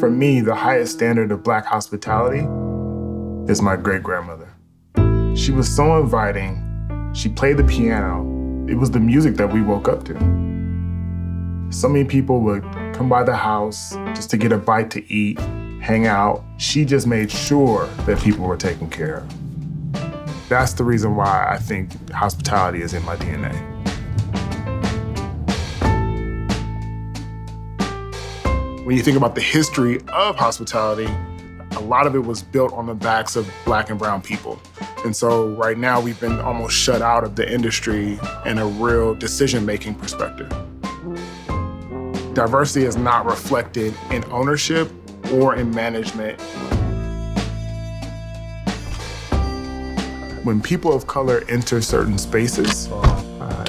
For me, the highest standard of Black hospitality is my great-grandmother. She was so inviting. She played the piano. It was the music that we woke up to. So many people would come by the house just to get a bite to eat, hang out. She just made sure that people were taken care of. That's the reason why I think hospitality is in my DNA. When you think about the history of hospitality, a lot of it was built on the backs of Black and brown people. And so right now we've been almost shut out of the industry in a real decision-making perspective. Diversity is not reflected in ownership or in management. When people of color enter certain spaces,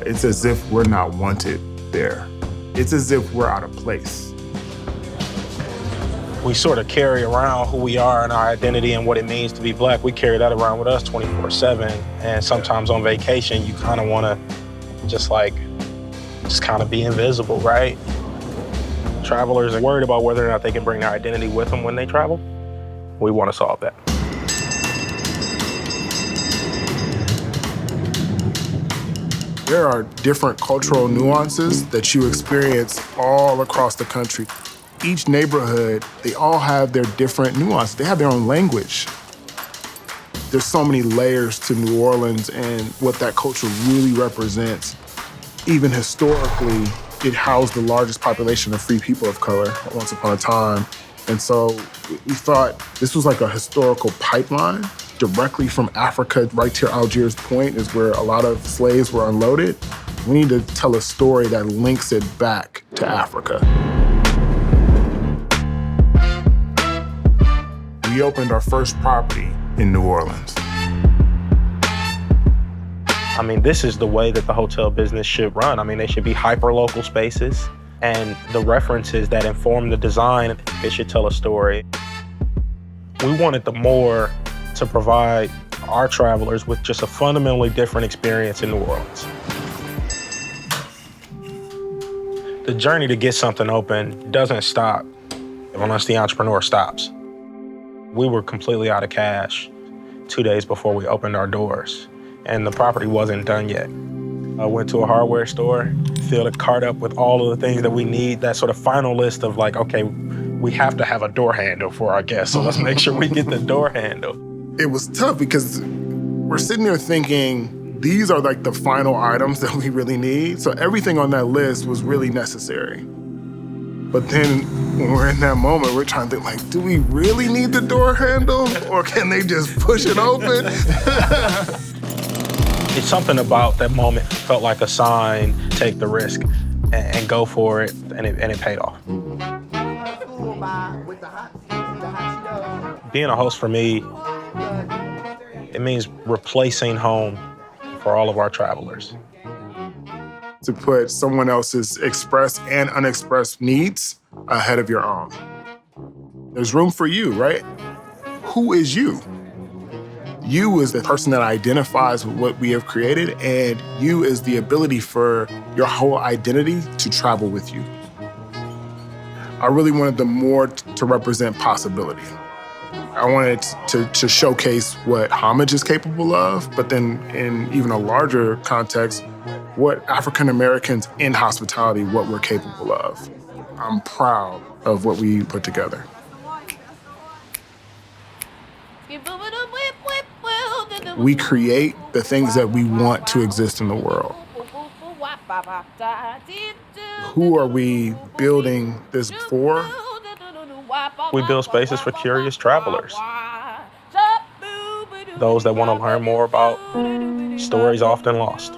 it's as if we're not wanted there. It's as if we're out of place. We sort of carry around who we are and our identity and what it means to be Black. We carry that around with us 24/7. And sometimes on vacation, you kind of want to just kind of be invisible, right? Travelers are worried about whether or not they can bring their identity with them when they travel. We want to solve that. There are different cultural nuances that you experience all across the country. Each neighborhood, they all have their different nuances. They have their own language. There's so many layers to New Orleans and what that culture really represents. Even historically, it housed the largest population of free people of color once upon a time. And so we thought this was like a historical pipeline directly from Africa right to Algiers Point is where a lot of slaves were unloaded. We need to tell a story that links it back to Africa. We opened our first property in New Orleans. I mean, this is the way that the hotel business should run. I mean, they should be hyper-local spaces, and the references that inform the design, it should tell a story. We wanted the more to provide our travelers with just a fundamentally different experience in New Orleans. The journey to get something open doesn't stop unless the entrepreneur stops. We were completely out of cash 2 days before we opened our doors, and the property wasn't done yet. I went to a hardware store, filled a cart up with all of the things that we need, that sort of final list of okay, we have to have a door handle for our guests, so let's make sure we get the door handle. It was tough because we're sitting there thinking, these are the final items that we really need. So everything on that list was really necessary. But then when we're in that moment, we're trying to think do we really need the door handle or can they just push it open? It's something about that moment felt like a sign, take the risk and go for it, and it paid off. Being a host for me, it means replacing home for all of our travelers. To put someone else's expressed and unexpressed needs ahead of your own. There's room for you, right? Who is you? You is the person that identifies with what we have created, and you is the ability for your whole identity to travel with you. I really wanted the more to represent possibility. I wanted to showcase what Homage is capable of, but then in even a larger context, what African Americans in hospitality, what we're capable of. I'm proud of what we put together. We create the things that we want to exist in the world. Who are we building this for? We build spaces for curious travelers. Those that want to learn more about stories often lost.